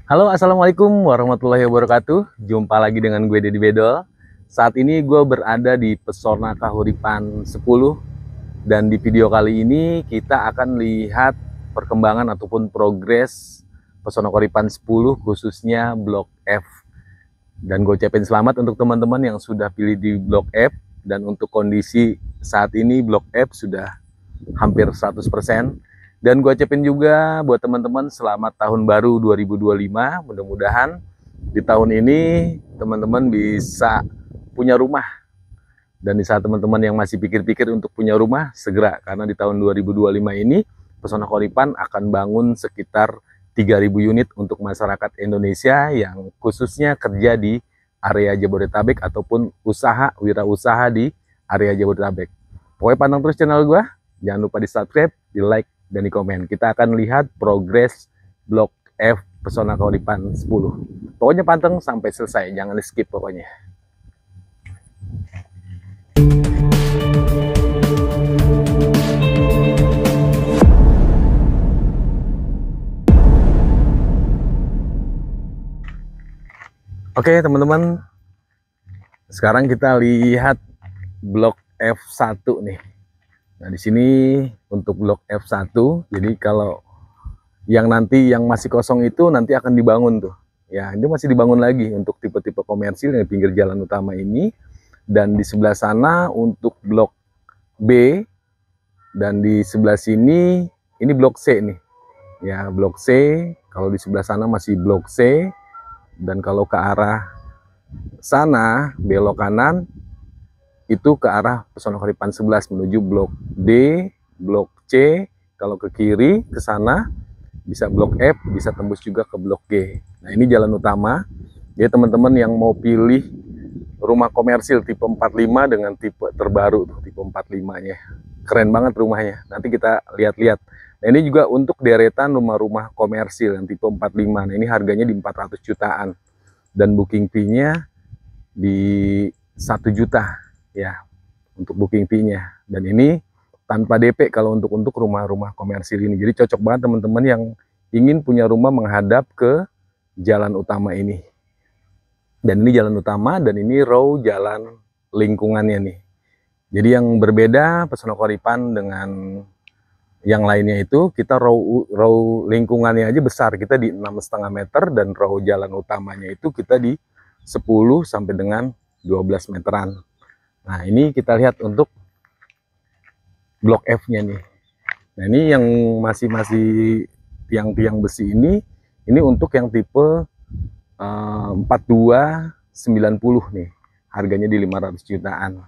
Halo, assalamualaikum warahmatullahi wabarakatuh. Jumpa lagi dengan gue Dedi Bedol. Saat ini gue berada di Pesona Kahuripan 10 dan di video kali ini kita akan lihat perkembangan ataupun progres Pesona Kahuripan 10 khususnya Blok F. Dan gue ucapin selamat untuk teman-teman yang sudah pilih di Blok F, dan untuk kondisi saat ini Blok F sudah hampir 100%. Dan gue ucapin juga buat teman-teman selamat tahun baru 2025. Mudah-mudahan di tahun ini teman-teman bisa punya rumah. Dan di saat teman-teman yang masih pikir-pikir untuk punya rumah, segera. Karena di tahun 2025 ini Pesona Kahuripan akan bangun sekitar 3.000 unit untuk masyarakat Indonesia yang khususnya kerja di area Jabodetabek ataupun wirausaha di area Jabodetabek. Pokoknya pantang terus channel gue. Jangan lupa di subscribe, di like, dan di komen. Kita akan lihat progres Blok F Pesona Kahuripan 10. Pokoknya panteng sampai selesai, jangan di skip pokoknya. Oke teman-teman, sekarang kita lihat Blok F1 nih. Nah, di sini untuk Blok F1, jadi kalau yang nanti yang masih kosong itu nanti akan dibangun tuh. Ya, itu masih dibangun lagi untuk tipe-tipe komersil yang pinggir jalan utama ini. Dan di sebelah sana untuk Blok B, dan di sebelah sini ini Blok C nih. Ya, Blok C, kalau di sebelah sana masih Blok C, dan kalau ke arah sana belok kanan itu ke arah Pesona Kahuripan 11 menuju Blok D, Blok C. Kalau ke kiri ke sana bisa Blok F, bisa tembus juga ke Blok G. Nah, ini jalan utama. Jadi teman-teman yang mau pilih rumah komersil tipe 45 dengan tipe terbaru tuh, tipe 45-nya. Keren banget rumahnya. Nanti kita lihat-lihat. Nah, ini juga untuk deretan rumah-rumah komersil yang tipe 45. Nah, ini harganya di 400 jutaan. Dan booking fee-nya di 1 juta. Ya, untuk booking fee-nya. Dan ini tanpa DP kalau untuk rumah-rumah komersil ini. Jadi cocok banget teman-teman yang ingin punya rumah menghadap ke jalan utama ini. Dan ini jalan utama, dan ini row jalan lingkungannya nih. Jadi yang berbeda Pesona Kahuripan dengan yang lainnya itu, kita row lingkungannya aja besar. Kita di 6,5 meter, dan row jalan utamanya itu kita di 10 sampai dengan 12 meteran. Nah, ini kita lihat untuk Blok F-nya nih. Nah, ini yang masih tiang-tiang besi ini untuk yang tipe 4290 nih. Harganya di 500 jutaan.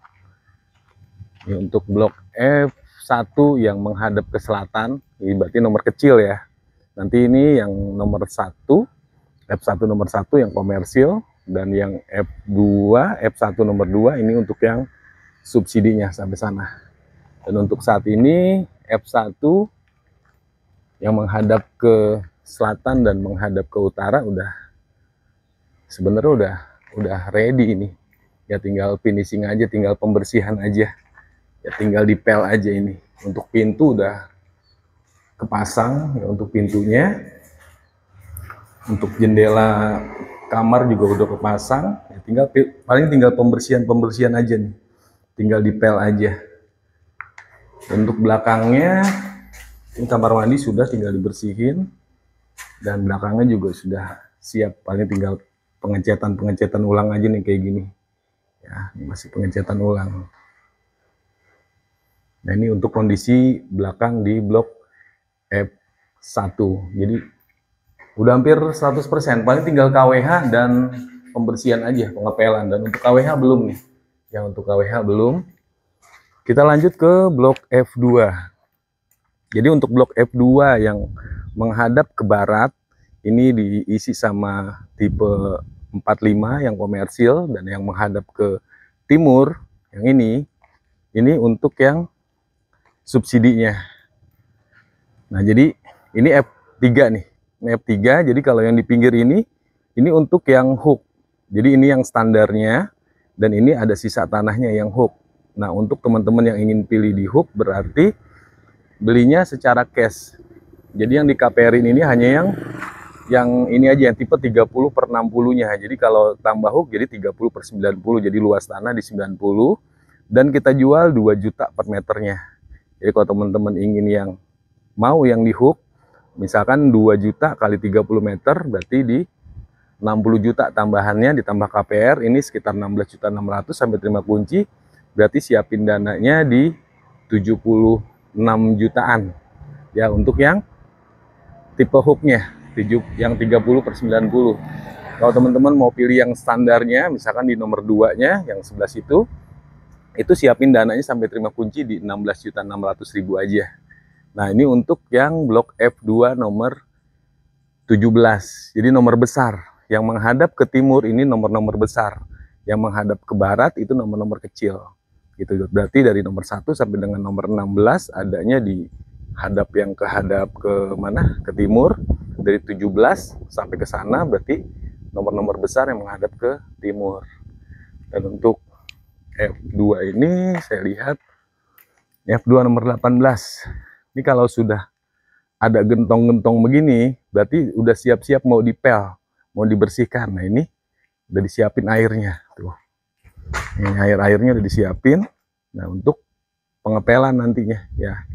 Ini untuk Blok F1 yang menghadap ke selatan, ini berarti nomor kecil ya. Nanti ini yang nomor 1, F1 nomor 1 yang komersil, dan yang F1 nomor 2 ini untuk yang subsidinya sampai sana. Dan untuk saat ini F1 yang menghadap ke selatan dan menghadap ke utara sebenarnya udah ready ini. Ya tinggal finishing aja, tinggal pembersihan aja. Ya tinggal dipel aja ini. Untuk pintu udah kepasang ya, untuk pintunya. Untuk jendela kamar juga udah kepasang. Ya, paling tinggal pembersihan aja nih. Tinggal dipel aja. Untuk belakangnya ini kamar mandi sudah tinggal dibersihin, dan belakangnya juga sudah siap, paling tinggal pengecetan ulang aja nih kayak gini ya, masih pengecetan ulang. Nah, ini untuk kondisi belakang di Blok F1. Jadi udah hampir 100%, paling tinggal KWH dan pembersihan aja, pengepelan. Dan untuk KWH belum nih. Yang untuk KWH belum. Kita lanjut ke Blok F2. Jadi untuk Blok F2 yang menghadap ke barat, ini diisi sama tipe 45 yang komersil, dan yang menghadap ke timur, yang ini untuk yang subsidinya. Nah, jadi ini F3 nih. Ini F3, jadi kalau yang di pinggir ini untuk yang hook. Jadi ini yang standarnya, dan ini ada sisa tanahnya yang hook. Nah, untuk teman-teman yang ingin pilih di hook berarti belinya secara cash. Jadi yang di KPR ini hanya yang yang ini aja, yang tipe 30/60-nya. Jadi kalau tambah hook jadi 30/90, jadi luas tanah di 90, dan kita jual 2 juta per meternya. Jadi kalau teman-teman ingin yang mau yang di hook, misalkan 2 juta kali 30 meter, berarti di 60 juta tambahannya, ditambah KPR, ini sekitar 16.600.000 sampai terima kunci, berarti siapin dananya di 76 jutaan. Ya, untuk yang tipe hooknya, yang 30/90. Kalau teman-teman mau pilih yang standarnya, misalkan di nomor 2-nya, yang 11 itu siapin dananya sampai terima kunci di 16.600.000 aja. Nah, ini untuk yang blok F2 nomor 17. Jadi nomor besar. Yang menghadap ke timur ini nomor-nomor besar. Yang menghadap ke barat itu nomor-nomor kecil. Gitu. Berarti dari nomor 1 sampai dengan nomor 16 adanya di yang kehadap ke mana? Ke timur. Dari 17 sampai ke sana berarti nomor-nomor besar yang menghadap ke timur. Dan untuk F2 ini saya lihat F2 nomor 18. Ini kalau sudah ada gentong-gentong begini, berarti udah siap-siap mau dipel, mau dibersihkan. Nah, ini udah disiapin airnya tuh. Ini airnya udah disiapin. Nah, untuk pengepelan nantinya ya,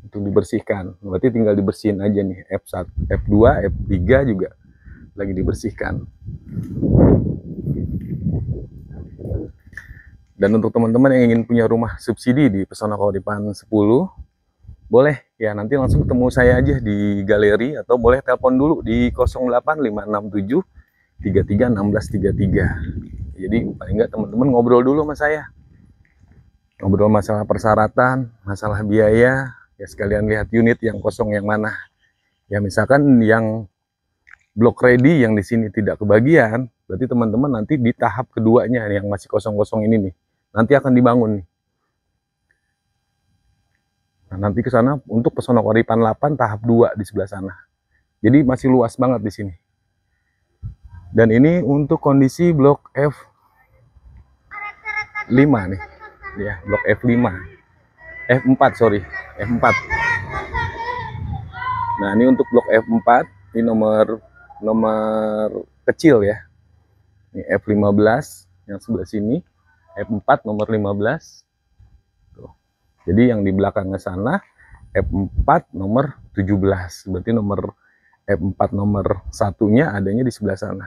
untuk dibersihkan. Berarti tinggal dibersihin aja nih. F1, F2, F3 juga lagi dibersihkan. Dan untuk teman-teman yang ingin punya rumah subsidi di Pesona Kauripan 10, boleh ya, nanti langsung ketemu saya aja di galeri, atau boleh telepon dulu di 08567 331633. Jadi paling nggak teman-teman ngobrol dulu sama saya. Ngobrol masalah persyaratan, masalah biaya, ya sekalian lihat unit yang kosong yang mana. Ya misalkan yang blok ready yang di sini tidak kebagian, berarti teman-teman nanti di tahap keduanya yang masih kosong-kosong ini nih, nanti akan dibangun nih. Nah, nanti ke sana untuk Pesona Kauripan 8 tahap 2 di sebelah sana. Jadi masih luas banget di sini. Dan ini untuk kondisi blok F5 nih. Ya, blok F5. F4, sorry. F4. Nah, ini untuk blok F4, ini nomor kecil ya. Ini F15 yang sebelah sini. F4 nomor 15. Tuh. Jadi yang di belakangnya sana F4 nomor 17. Berarti nomor F4 nomor 1-nya adanya di sebelah sana.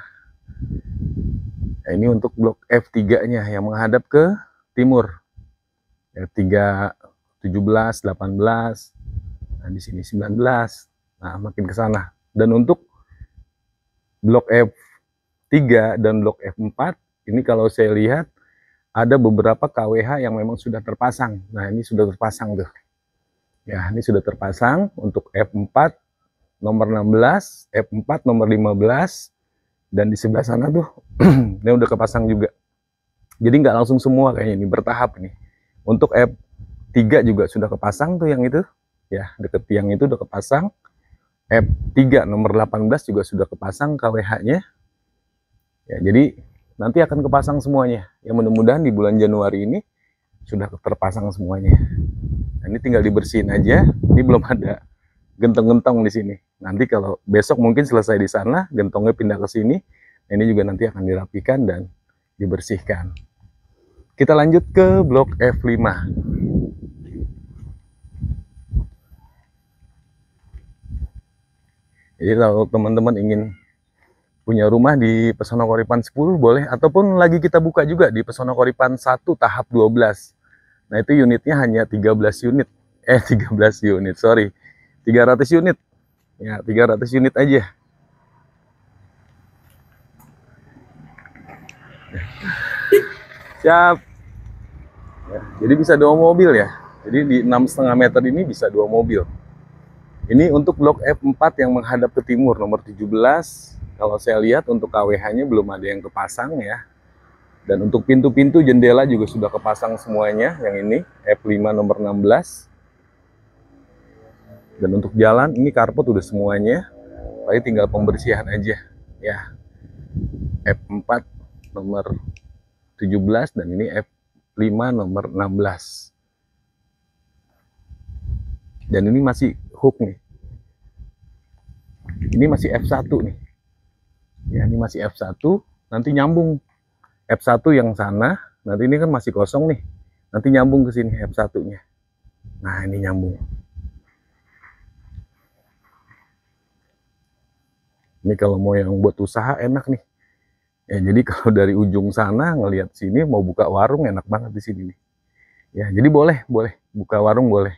Nah, ini untuk blok F3-nya yang menghadap ke timur. F3 17, 18. Nah, di sini 19. Nah, makin ke sana. Dan untuk blok F3 dan blok F4 ini kalau saya lihat ada beberapa KWH yang memang sudah terpasang. Nah, ini sudah terpasang tuh. Ya, ini sudah terpasang untuk F4 nomor 16, F4 nomor 15, dan di sebelah sana tuh ini udah kepasang juga. Jadi nggak langsung semua kayaknya, ini bertahap nih. Untuk F3 juga sudah kepasang tuh yang itu. Ya, deket tiang itu udah kepasang. F3 nomor 18 juga sudah kepasang KWH-nya. Ya, jadi nanti akan kepasang semuanya. Ya, mudah-mudahan di bulan Januari ini sudah terpasang semuanya. Nah, ini tinggal dibersihin aja. Ini belum ada gentong-gentong di sini. Nanti kalau besok mungkin selesai di sana, gentongnya pindah ke sini. Ini juga nanti akan dirapikan dan dibersihkan. Kita lanjut ke blok F5. Jadi kalau teman-teman ingin punya rumah di Pesona Kauripan 10 boleh, ataupun lagi kita buka juga di Pesona Kauripan 1 tahap 12. Nah, itu unitnya hanya 13 unit. 13 unit, sorry. 300 unit. Ya, 300 unit aja. Siap. Ya, jadi bisa 2 mobil ya. Jadi di 6,5 meter ini bisa 2 mobil. Ini untuk blok F4 yang menghadap ke timur nomor 17. Kalau saya lihat untuk KWH-nya belum ada yang kepasang ya. Dan untuk pintu-pintu jendela juga sudah kepasang semuanya. Yang ini F5 nomor 16. Dan untuk jalan ini karpet udah semuanya. Paling tinggal pembersihan aja ya. F4 nomor 17 dan ini F5 nomor 16. Dan ini masih hook nih. Ini masih F1 nih. Ya, ini masih F1, nanti nyambung F1 yang sana, nanti ini kan masih kosong nih. Nanti nyambung ke sini F1-nya. Nah, ini nyambung. Ini kalau mau yang buat usaha enak nih. Ya, jadi kalau dari ujung sana ngelihat sini mau buka warung enak banget di sini nih. Ya, jadi boleh buka warung boleh.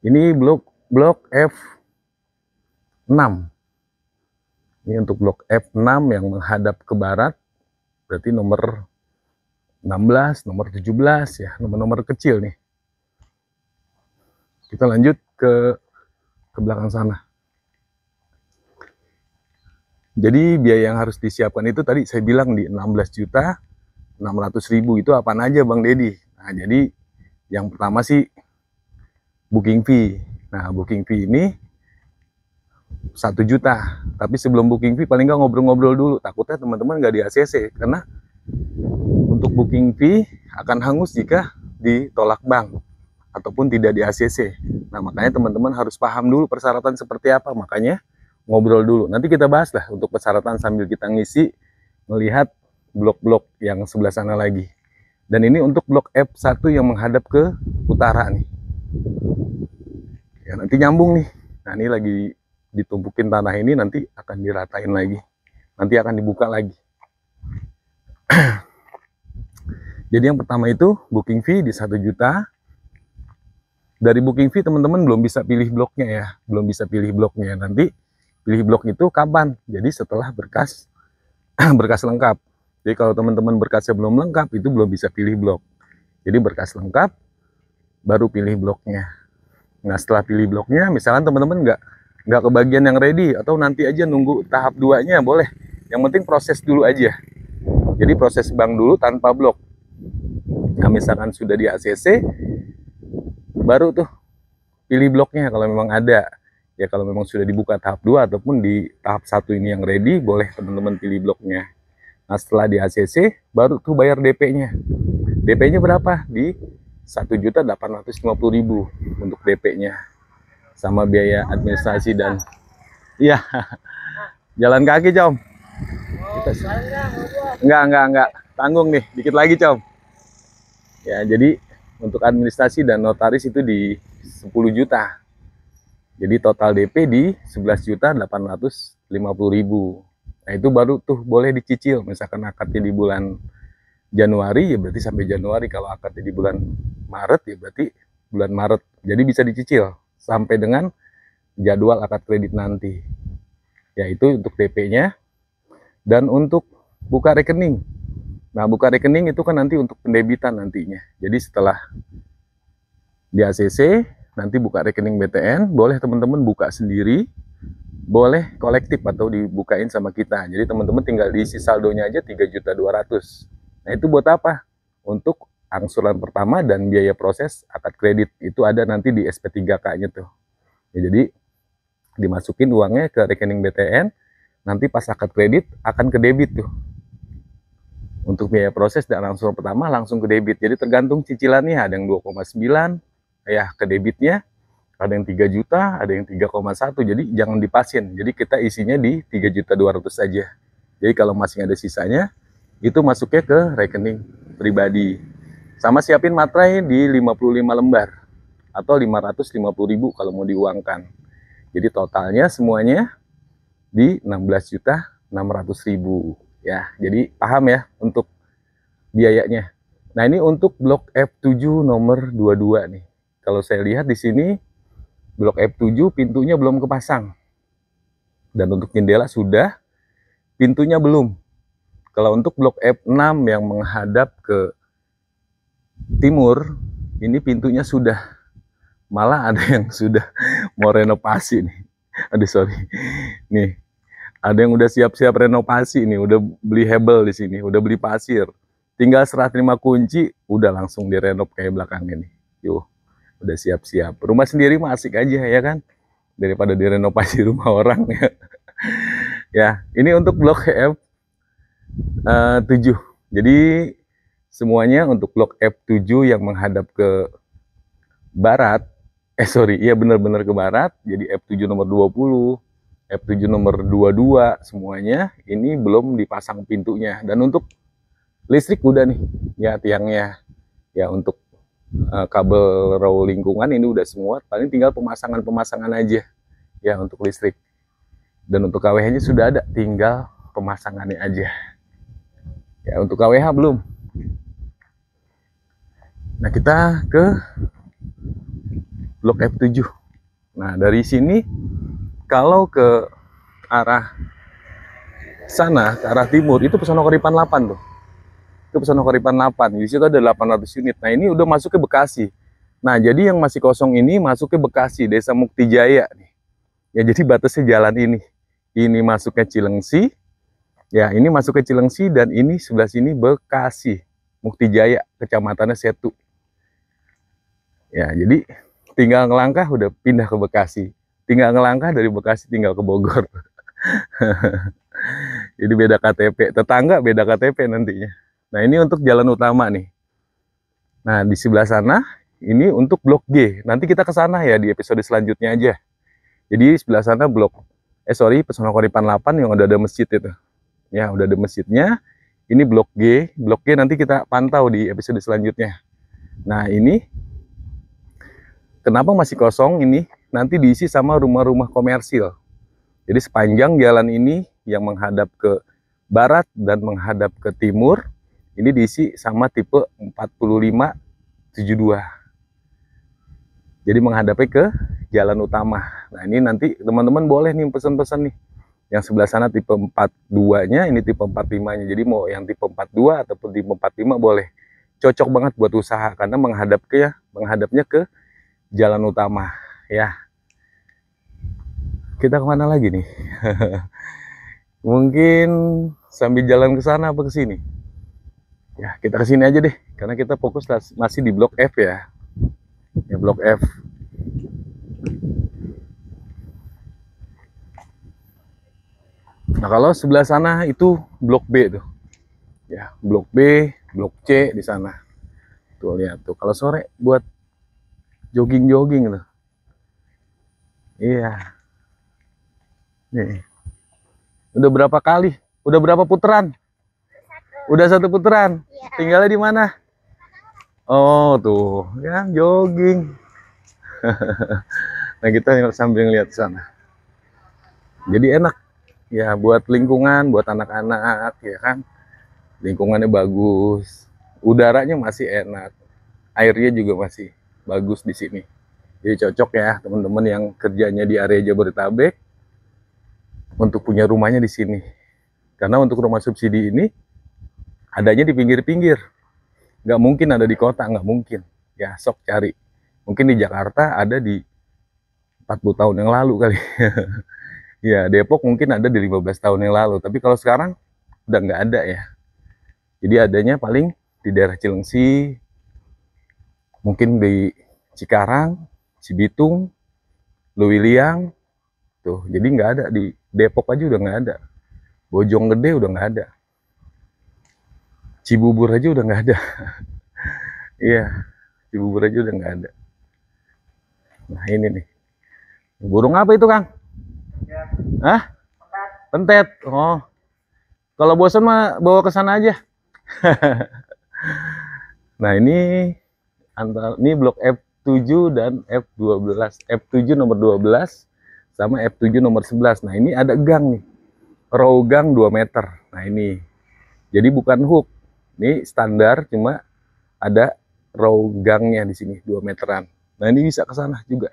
Ini blok F6. Ini untuk blok F6 yang menghadap ke barat. Berarti nomor 16, nomor 17 ya, nomor-nomor kecil nih. Kita lanjut ke belakang sana. Jadi biaya yang harus disiapkan itu tadi saya bilang di 16.600.000 itu apaan aja Bang Deddy. Nah, jadi yang pertama sih booking fee. Nah, booking fee ini 1 juta. Tapi sebelum booking fee paling nggak ngobrol-ngobrol dulu. Takutnya teman-teman nggak di ACC karena untuk booking fee akan hangus jika ditolak bank ataupun tidak di ACC. Nah, makanya teman-teman harus paham dulu persyaratan seperti apa. Makanya ngobrol dulu. Nanti kita bahas lah untuk persyaratan sambil kita ngisi melihat blok-blok yang sebelah sana lagi. Dan ini untuk blok F1 yang menghadap ke utara nih. Ya, nanti nyambung nih. Nah, ini lagi ditumpukin tanah ini, nanti akan diratain lagi. Nanti akan dibuka lagi. Jadi yang pertama itu booking fee di 1 juta. Dari booking fee teman-teman belum bisa pilih bloknya ya. Belum bisa pilih bloknya. Nanti pilih blok itu kapan? Jadi setelah berkas berkas lengkap. Jadi kalau teman-teman berkasnya belum lengkap itu belum bisa pilih blok. Jadi berkas lengkap baru pilih bloknya. Nah, setelah pilih bloknya, misalkan teman-teman nggak kebagian yang ready atau nanti aja nunggu tahap 2-nya boleh. Yang penting proses dulu aja. Jadi proses bank dulu tanpa blok. Nah, misalkan sudah di ACC baru tuh pilih bloknya kalau memang ada. Ya kalau memang sudah dibuka tahap 2 ataupun di tahap 1 ini yang ready, boleh teman-teman pilih bloknya. Nah, setelah di ACC, baru tuh bayar DP-nya. DP-nya berapa? Di 1.850.000 untuk DP-nya. Sama biaya administrasi dan... Iya, jalan kaki, Com. Enggak. Tanggung nih, dikit lagi, Com. Ya, jadi untuk administrasi dan notaris itu di 10 juta. Jadi total DP di 11.850.000. Nah, itu baru tuh boleh dicicil. Misalkan akadnya di bulan Januari ya berarti sampai Januari. Kalau akadnya di bulan Maret ya berarti bulan Maret. Jadi bisa dicicil sampai dengan jadwal akad kredit nanti. Ya, itu untuk DP-nya. Dan untuk buka rekening. Nah, buka rekening itu kan nanti untuk pendebitan nantinya. Jadi setelah di ACC nanti buka rekening BTN, boleh teman-teman buka sendiri, boleh kolektif atau dibukain sama kita. Jadi teman-teman tinggal diisi saldonya aja 3.200.000. Nah, itu buat apa? Untuk angsuran pertama dan biaya proses akad kredit. Itu ada nanti di SP3K-nya tuh. Ya, jadi dimasukin uangnya ke rekening BTN, nanti pas akad kredit akan ke debit tuh. Untuk biaya proses dan angsuran pertama langsung ke debit. Jadi tergantung cicilannya, ada yang 2,9 ya ke debitnya, ada yang 3 juta, ada yang 3,1. Jadi jangan dipasin. Jadi kita isinya di 3.200.000 saja. Jadi kalau masih ada sisanya, itu masuknya ke rekening pribadi. Sama siapin materai di 55 lembar atau 550.000 kalau mau diuangkan. Jadi totalnya semuanya di 16.600.000 ya. Jadi paham ya untuk biayanya. Nah, ini untuk blok F7 nomor 22 nih. Kalau saya lihat di sini blok F7 pintunya belum kepasang. Dan untuk jendela sudah, pintunya belum. Kalau untuk blok F6 yang menghadap ke timur, ini pintunya sudah. Malah ada yang sudah mau renovasi nih. Aduh, sorry. Nih, ada yang udah siap-siap renovasi nih, udah beli hebel di sini, udah beli pasir. Tinggal serah terima kunci, udah langsung direnov kayak belakang ini. Yuh, udah siap-siap. Rumah sendiri mah asik aja ya kan, daripada direnovasi rumah orang ya. Ya, ini untuk blok F7. Jadi semuanya untuk blok F7 yang menghadap ke barat. Iya benar-benar ke barat. Jadi F7 nomor 20, F7 nomor 22 semuanya ini belum dipasang pintunya. Dan untuk listrik udah nih ya, tiangnya ya, untuk kabel raw lingkungan ini udah semua, paling tinggal pemasangan aja ya untuk listrik. Dan untuk KWH nya sudah ada, tinggal pemasangannya aja ya. Untuk KWH belum. Nah, kita ke blok F7. Nah, dari sini kalau ke arah sana, ke arah timur, itu Pesona Koripan 8 tuh. Itu Pesona Koripan 8. Di situ ada 800 unit. Nah, ini udah masuk ke Bekasi. Nah, jadi yang masih kosong ini masuk ke Bekasi, Desa Muktijaya nih. Ya, jadi batasnya jalan ini. Ini masuk ke Cilengsi. Ya, ini masuk ke Cilengsi, dan ini sebelah sini Bekasi. Muktijaya, kecamatannya Setu. Ya, jadi tinggal ngelangkah udah pindah ke Bekasi. Tinggal ngelangkah dari Bekasi tinggal ke Bogor. Jadi beda KTP, tetangga beda KTP nantinya. Nah, ini untuk jalan utama nih. Nah, di sebelah sana ini untuk blok G. Nanti kita ke sana ya di episode selanjutnya aja. Jadi sebelah sana Pesona Koripan 8 yang udah ada masjid itu. Ya, udah ada masjidnya. Ini blok G. Blok G nanti kita pantau di episode selanjutnya. Nah, ini kenapa masih kosong ini? Nanti diisi sama rumah-rumah komersil. Jadi sepanjang jalan ini yang menghadap ke barat dan menghadap ke timur, ini diisi sama tipe 4572. Jadi menghadapnya ke jalan utama. Nah, ini nanti teman-teman boleh nih pesan-pesan nih. Yang sebelah sana tipe 42-nya, ini tipe 45-nya. Jadi mau yang tipe 42 ataupun tipe 45 boleh. Cocok banget buat usaha karena menghadapnya ke jalan utama ya. Kita kemana lagi nih? Mungkin sambil jalan ke sana apa ke sini? Ya, kita ke sini aja deh karena kita fokus masih di blok F ya. Ya, blok F. Nah, kalau sebelah sana itu blok B tuh. Ya, blok B, blok C di sana. Tuh lihat tuh. Kalau sore buat jogging-jogging tuh. Iya. Nih. Udah berapa kali? Udah berapa putaran? Udah 1 putaran. Ya. Tinggalnya di mana? Oh, tuh, ya jogging. Nah, kita sambil ngeliat sana. Jadi enak ya buat lingkungan, buat anak-anak ya kan. Lingkungannya bagus. Udaranya masih enak. Airnya juga masih bagus di sini. Jadi cocok ya teman-teman yang kerjanya di area Jabodetabek untuk punya rumahnya di sini. Karena untuk rumah subsidi ini adanya di pinggir-pinggir. Nggak mungkin ada di kota, nggak mungkin. Ya, sok cari. Mungkin di Jakarta ada di 40 tahun yang lalu kali. Ya, Depok mungkin ada di 15 tahun yang lalu. Tapi kalau sekarang udah nggak ada ya. Jadi adanya paling di daerah Cilengsi, mungkin di Cikarang, Cibitung, Luwiliang. Tuh, jadi nggak ada. Di Depok aja udah nggak ada. Bojonggede udah nggak ada. Cibubur aja udah nggak ada. Iya, Cibubur aja udah nggak ada. Nah, ini nih. Burung apa itu, Kang? Ya. Hah? Pentet. Oh. Kalau bosan mah bawa ke sana aja. Nah, ini blok F7 dan F12. F7 nomor 12 sama F7 nomor 11. Nah, ini ada gang nih. Row gang 2 meter. Nah, ini. Jadi bukan hook. Ini standar, cuma ada row gangnya di sini 2 meteran. Nah, ini bisa ke sana juga.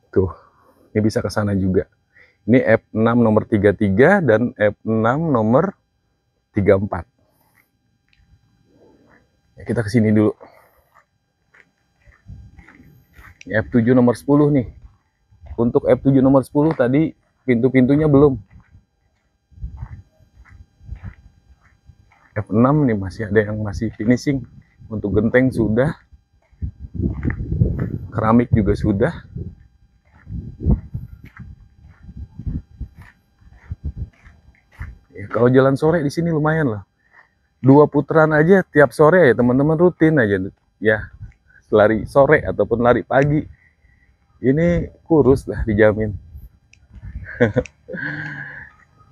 Tuh. Ini bisa ke sana juga. Ini F6 nomor 33 dan F6 nomor 34. Ya, kita ke sini dulu. Ini F7 nomor 10 nih. Untuk F7 nomor 10 tadi pintu-pintunya belum. F6 nih masih ada yang masih finishing. Untuk genteng sudah. Keramik juga sudah. Ya, kalau jalan sore di sini lumayan lah. 2 putaran aja tiap sore ya teman-teman, rutin aja ya. Lari sore ataupun lari pagi. Ini kurus lah dijamin.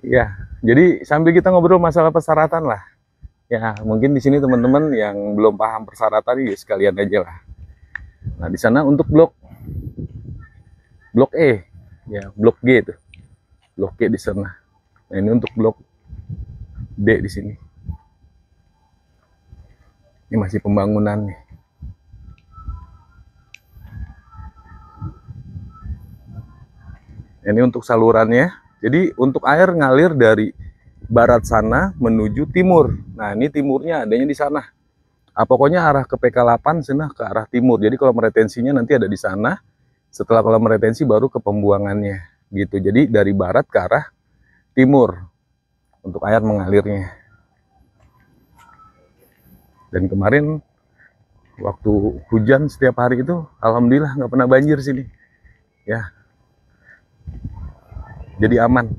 Ya, jadi sambil kita ngobrol masalah persyaratan lah. Ya, mungkin di sini teman-teman yang belum paham persyaratan ya sekalian aja lah. Nah, di sana untuk blok E, ya blok G itu, blok G di sana. Nah, ini untuk blok D di sini. Ini masih pembangunan nih. Ini untuk salurannya. Jadi untuk air ngalir dari barat sana menuju timur. Nah, ini timurnya adanya di sana. Pokoknya arah ke PK8 sana ke arah timur. Jadi kolam retensinya nanti ada di sana. Setelah kolam retensi baru ke pembuangannya gitu. Jadi dari barat ke arah timur untuk air mengalirnya. Dan kemarin waktu hujan setiap hari itu alhamdulillah nggak pernah banjir sini. Ya. Jadi aman.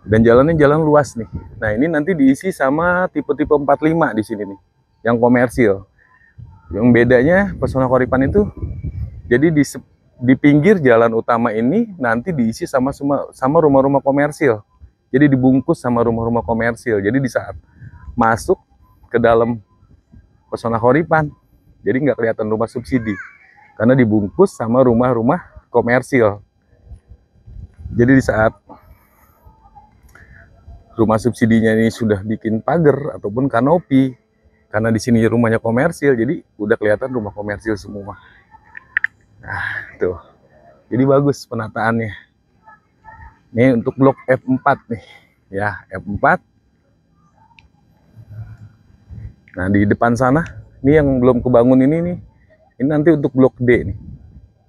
Dan jalannya jalan luas nih. Nah, ini nanti diisi sama tipe-tipe 45 di sini nih, yang komersil. Yang bedanya Pesona Koripan itu, jadi di pinggir jalan utama ini nanti diisi sama rumah-rumah komersil. Jadi dibungkus sama rumah-rumah komersil. Jadi di saat masuk ke dalam Pesona Koripan, jadi nggak kelihatan rumah subsidi, karena dibungkus sama rumah-rumah komersil. Jadi di saat rumah subsidinya ini sudah bikin pagar ataupun kanopi, karena di sini rumahnya komersil, jadi udah kelihatan rumah komersil semua. Nah, tuh. Jadi bagus penataannya. Ini untuk blok F4 nih. Ya, F4. Nah, di depan sana, ini yang belum kebangun ini nih. Ini nanti untuk blok D nih.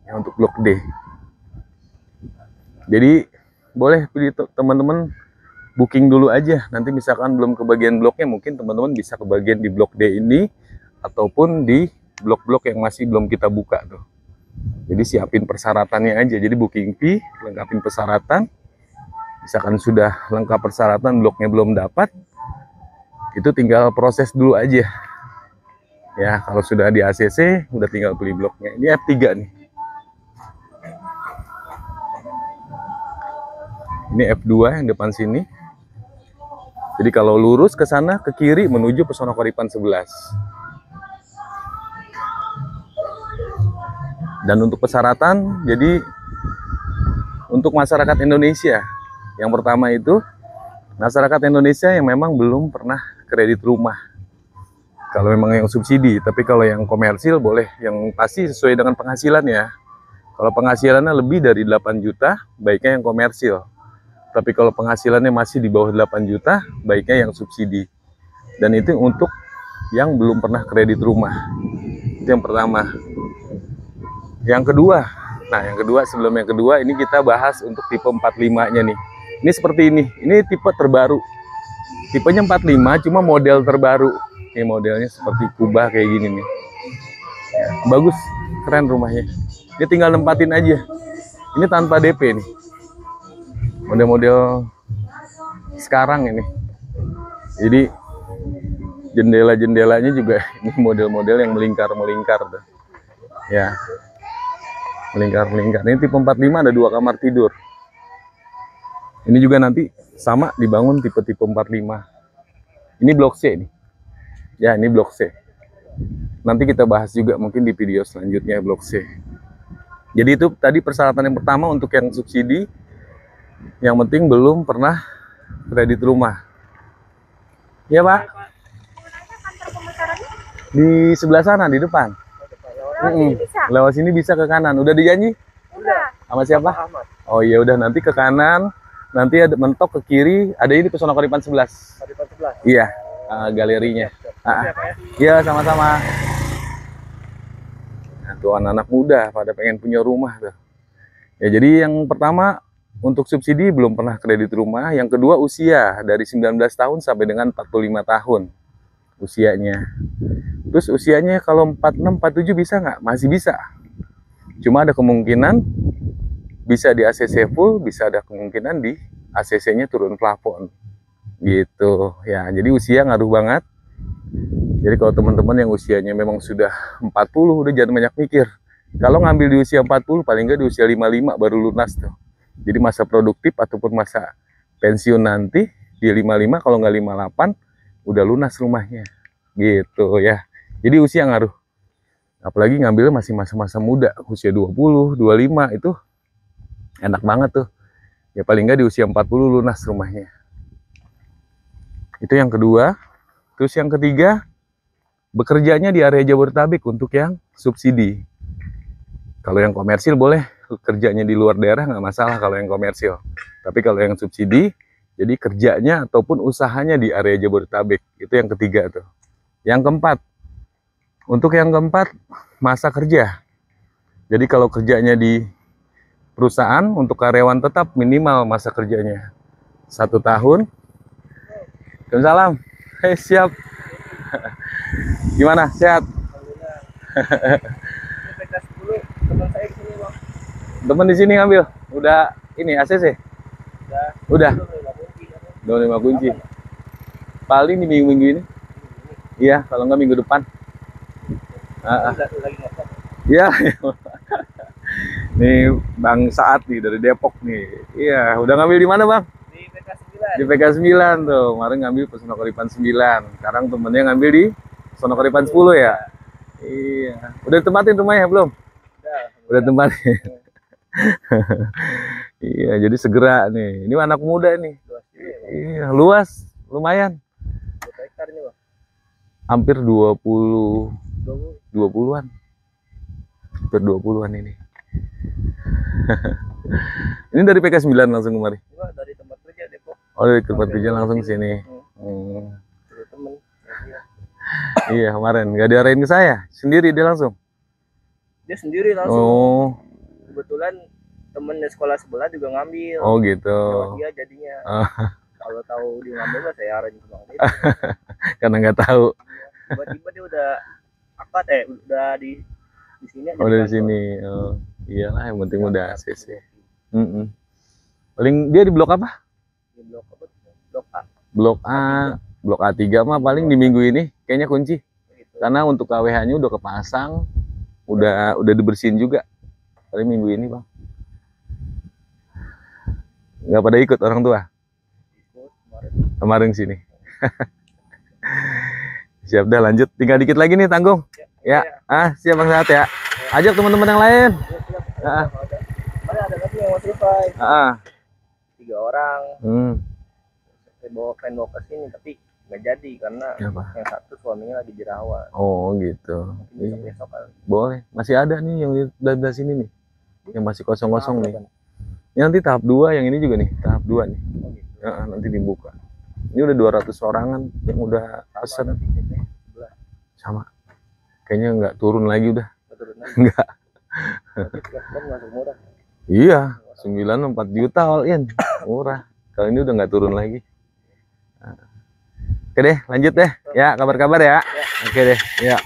Ya, untuk blok D. Jadi boleh pilih teman-teman booking dulu aja. Nanti misalkan belum kebagian bloknya, mungkin teman-teman bisa kebagian di blok D ini ataupun di blok-blok yang masih belum kita buka tuh. Jadi siapin persyaratannya aja. Jadi booking fee, lengkapin persyaratan. Misalkan sudah lengkap persyaratan, bloknya belum dapat, itu tinggal proses dulu aja. Ya, kalau sudah di ACC, udah tinggal beli bloknya. Ini F3 nih. Ini F2 yang depan sini. Jadi kalau lurus ke sana, ke kiri menuju Pesona Koripan 11. Dan untuk persyaratan, jadi untuk masyarakat Indonesia, yang pertama itu masyarakat Indonesia yang memang belum pernah kredit rumah. Kalau memang yang subsidi, tapi kalau yang komersil boleh, yang pasti sesuai dengan penghasilan ya. Kalau penghasilannya lebih dari 8 juta, baiknya yang komersil. Tapi kalau penghasilannya masih di bawah 8 juta, baiknya yang subsidi. Dan itu untuk yang belum pernah kredit rumah. Itu yang pertama. Yang kedua, sebelum yang kedua, ini kita bahas untuk tipe 45-nya nih. Ini seperti ini tipe terbaru. Tipenya 45, cuma model terbaru. Ini modelnya seperti kubah kayak gini nih. Bagus, keren rumahnya. Dia tinggal nempatin aja. Ini tanpa DP nih. Model-model sekarang ini. Jadi jendela-jendelanya juga ini model-model yang melingkar-melingkar tuh. Ya. Melingkar-melingkar. Ini tipe 45 ada 2 kamar tidur. Ini juga nanti sama dibangun tipe-tipe 45. Ini blok C nih. Ya, ini blok C. Nanti kita bahas juga mungkin di video selanjutnya blok C. Jadi itu tadi persyaratan yang pertama untuk yang subsidi. Yang penting belum pernah kredit rumah. Ya, Pak. Di sebelah sana, di depan. Lewat sini bisa ke kanan. Udah dijanji? Udah. Sama siapa? Ahmad. Oh iya, udah nanti ke kanan. Nanti ada mentok ke kiri. Ada ini Pesona Koripan 11. Koripan 11. Iya, galerinya. Iya, sama-sama. Nah, tuh anak-anak muda pada pengen punya rumah tuh. Ya, jadi yang pertama untuk subsidi belum pernah kredit rumah. Yang kedua usia dari 19 tahun sampai dengan 45 tahun usianya. Terus usianya kalau 46, 47 bisa nggak? Masih bisa. Cuma ada kemungkinan bisa di ACC full, bisa ada kemungkinan di ACC-nya turun plafon. Gitu ya. Jadi usia ngaruh banget. Jadi kalau teman-teman yang usianya memang sudah 40, udah jangan banyak mikir. Kalau ngambil di usia 40, paling nggak di usia 55 baru lunas tuh. Jadi masa produktif ataupun masa pensiun nanti di 55, kalau nggak 58 udah lunas rumahnya gitu ya. Jadi usia ngaruh, apalagi ngambilnya masih masa-masa muda, usia 20, 25 itu enak banget tuh ya, paling nggak di usia 40 lunas rumahnya. Itu yang kedua. Terus yang ketiga, bekerjanya di area Jabodetabek untuk yang subsidi. Kalau yang komersil boleh kerjanya di luar daerah, nggak masalah kalau yang komersil. Tapi kalau yang subsidi, jadi kerjanya ataupun usahanya di area Jabodetabek. Itu yang ketiga tuh. Yang keempat, untuk yang keempat, masa kerja. Jadi kalau kerjanya di perusahaan, untuk karyawan tetap minimal masa kerjanya 1 tahun. Waalaikumsalam. Hei, siap. Gimana? Sehat? Alhamdulillah. PK10, teman saya kesini bang. Temen di sini ngambil. Udah ini ACC? Udah. 25 kunci. Paling di minggu-minggu ini. Iya, kalau nggak minggu depan. Iya. Nih Bang Saat nih dari Depok nih. Iya, udah ngambil di mana Bang? Di PK9. Di PK9 tuh. Kemarin ngambil Sono Keripan 9. Sekarang temennya ngambil di Sono Keripan 10 ya. Iya. Udah ditempatin rumahnya belum? Udah tempatin. Iya, jadi segera nih. Ini anak muda nih. Iya, luas, lumayan. Berapa hektar ini bang? Hampir 20-an. Hampir 20-an ini. Ini dari PK9 langsung kemari. Enggak, dari tempat kerja Depok. Oh, dari tempat kerja langsung sini. Dari temen. Iya, kemarin nggak diarahin ke saya, sendiri dia langsung. Dia sendiri langsung. Oh, Kebetulan temennya sekolah sebelah juga ngambil. oh gitu. Lewat dia jadinya. Kalau tahu dia ngambil mah saya arahin ke bang itu. Karena nggak tahu. Tiba-tiba dia udah akad udah di sini aja. Oh, dari sini. Oh, iyalah, yang penting udah ACC. Paling dia di blok apa? Di blok apa? Blok A. Blok A. Blok A3 mah paling di minggu ini kayaknya kunci. Gitu. Karena untuk KWH-nya udah kepasang, udah dibersihin juga. Paling minggu ini, Bang. Nggak pada ikut orang tua? Ikut Kemarin sini. Siap dah, lanjut. Tinggal dikit lagi nih tanggung. Ya. Siap Bang Saat ya. Ajak teman-teman yang lain. Mana ada lagi yang mau selesai. 3 orang. Pengen bawa ke sini tapi nggak jadi karena yang satu suaminya lagi dirawat. Oh gitu. Besok kan. Boleh. Masih ada nih yang di sebelah sini nih. Yang masih kosong-kosong nih. Ini nanti tahap 2, yang ini juga nih, tahap 2 nih. Oh, gitu. Nanti dibuka. Ini udah 200 orangan yang udah pesan. Sama. Kayaknya nggak turun lagi udah. Nggak. Iya, 94 juta all in. Murah. Kalau ini udah nggak turun lagi. Oke deh, lanjut deh. Ya, kabar-kabar ya. Oke deh, ya.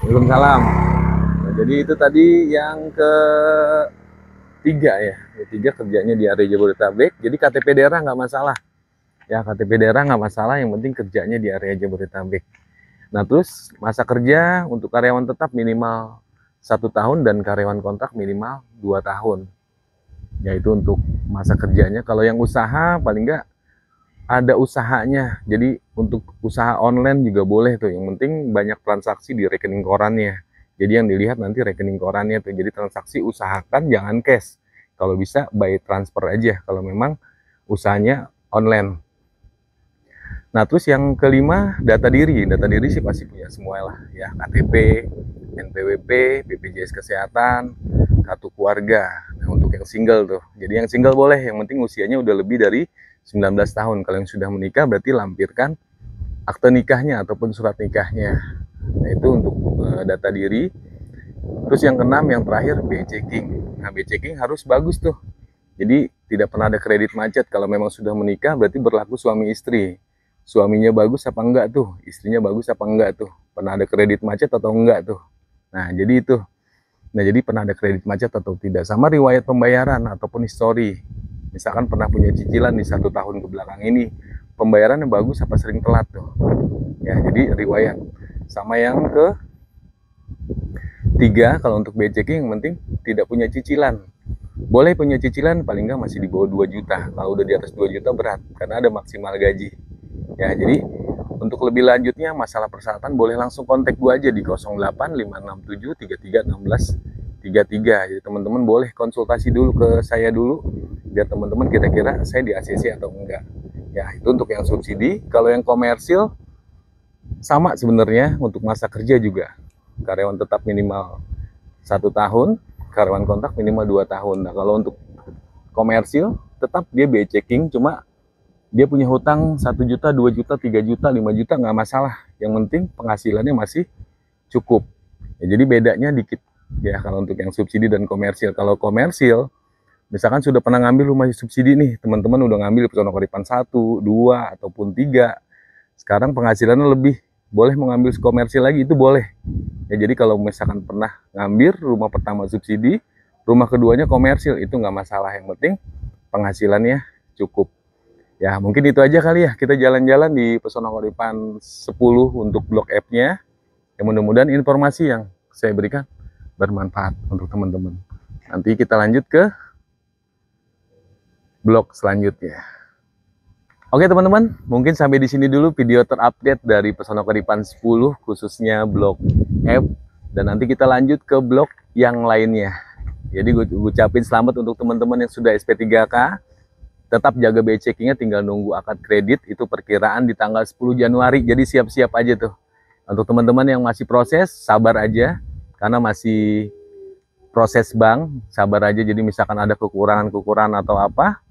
Waalaikumsalam. Nah, jadi itu tadi yang ketiga ya. Ketiga kerjanya di area Jabodetabek. Jadi KTP daerah nggak masalah. Ya, KTP daerah nggak masalah. Yang penting kerjanya di area Jabodetabek. Nah, terus masa kerja untuk karyawan tetap minimal 1 tahun dan karyawan kontrak minimal 2 tahun. Yaitu untuk masa kerjanya. Kalau yang usaha paling nggak ada usahanya. Jadi untuk usaha online juga boleh tuh. Yang penting banyak transaksi di rekening korannya. Jadi yang dilihat nanti rekening korannya tuh. Jadi transaksi usahakan jangan cash. Kalau bisa by transfer aja. Kalau memang usahanya online. Nah terus yang kelima, data diri. Data diri sih pasti punya semua lah. Ya, KTP, NPWP, BPJS Kesehatan, kartu keluarga. Nah untuk yang single tuh. Jadi yang single boleh. Yang penting usianya udah lebih dari 19 tahun. Kalau yang sudah menikah berarti lampirkan akte nikahnya ataupun surat nikahnya. Nah itu untuk data diri. Terus yang keenam, yang terakhir B-checking. Nah B-checking harus bagus tuh. Jadi tidak pernah ada kredit macet. Kalau memang sudah menikah berarti berlaku suami istri. Suaminya bagus apa enggak tuh? Istrinya bagus apa enggak tuh? Pernah ada kredit macet atau enggak tuh? Nah jadi itu. Nah jadi pernah ada kredit macet atau tidak. Sama riwayat pembayaran ataupun histori. Misalkan pernah punya cicilan di 1 tahun ke belakang ini, pembayarannya bagus apa sering telat tuh. Ya, jadi riwayat. Sama yang ke-3, kalau untuk B-checking yang penting tidak punya cicilan. Boleh punya cicilan paling nggak masih di bawah 2 juta. Kalau udah di atas 2 juta berat, karena ada maksimal gaji. Ya, jadi untuk lebih lanjutnya masalah persyaratan boleh langsung kontak gue aja di 08 567 33 16 33. Jadi teman-teman boleh konsultasi dulu ke saya dulu, biar teman-teman kira-kira saya di ACC atau enggak. Ya, itu untuk yang subsidi. Kalau yang komersil sama sebenarnya, untuk masa kerja juga. Karyawan tetap minimal 1 tahun, karyawan kontrak minimal 2 tahun. Nah, kalau untuk komersil tetap dia biaya checking, cuma dia punya hutang 1 juta, 2 juta, 3 juta, 5 juta nggak masalah. Yang penting penghasilannya masih cukup. Ya, jadi bedanya dikit ya kalau untuk yang subsidi dan komersil. Kalau komersil, misalkan sudah pernah ngambil rumah subsidi nih, teman-teman udah ngambil Pesona Koripan 1, 2, ataupun 3. Sekarang penghasilannya lebih, boleh mengambil komersil lagi, itu boleh. Ya, jadi kalau misalkan pernah ngambil rumah pertama subsidi, rumah keduanya komersil, itu nggak masalah. Yang penting penghasilannya cukup. Ya, mungkin itu aja kali ya. Kita jalan-jalan di Pesona Koripan 10 untuk Blok F-nya. Ya, mudah-mudahan informasi yang saya berikan bermanfaat untuk teman-teman. Nanti kita lanjut ke blok selanjutnya. Oke teman-teman, mungkin sampai di sini dulu video terupdate dari Pesona Koripan 10, khususnya Blok F. Dan nanti kita lanjut ke blok yang lainnya. Jadi gue ucapin selamat untuk teman-teman yang sudah SP3K. Tetap jaga biaya checkingnya, tinggal nunggu akad kredit, itu perkiraan di tanggal 10 Januari, jadi siap-siap aja tuh. Untuk teman-teman yang masih proses, sabar aja, karena masih proses bank, sabar aja. Jadi misalkan ada kekurangan atau apa,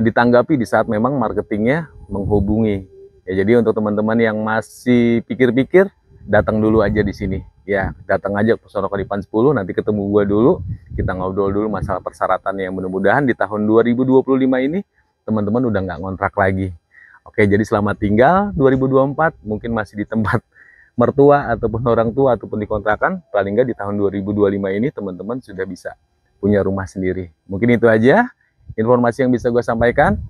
ditanggapi di saat memang marketingnya menghubungi. Ya, jadi untuk teman-teman yang masih pikir-pikir, datang dulu aja di sini. Ya, datang aja ke Pesona Koripan 10, nanti ketemu gua dulu, kita ngobrol dulu masalah persyaratan yang mudah-mudahan di tahun 2025 ini teman-teman udah nggak ngontrak lagi. Oke, jadi selamat tinggal 2024, mungkin masih di tempat mertua ataupun orang tua ataupun di kontrakan, paling nggak di tahun 2025 ini teman-teman sudah bisa punya rumah sendiri. Mungkin itu aja informasi yang bisa gue sampaikan.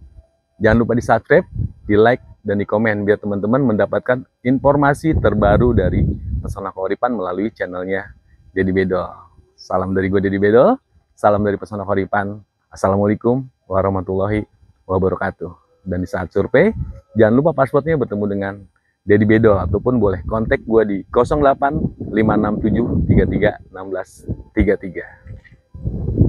Jangan lupa di subscribe, di like, dan di komen biar teman-teman mendapatkan informasi terbaru dari Pesona Koripan melalui channelnya Dedi Bedol. Salam dari gue Dedi Bedol, salam dari Pesona Koripan. Assalamualaikum warahmatullahi wabarakatuh. Dan di saat survei, jangan lupa passwordnya bertemu dengan Dedi Bedol, ataupun boleh kontak gue di 08 567 33 16 33.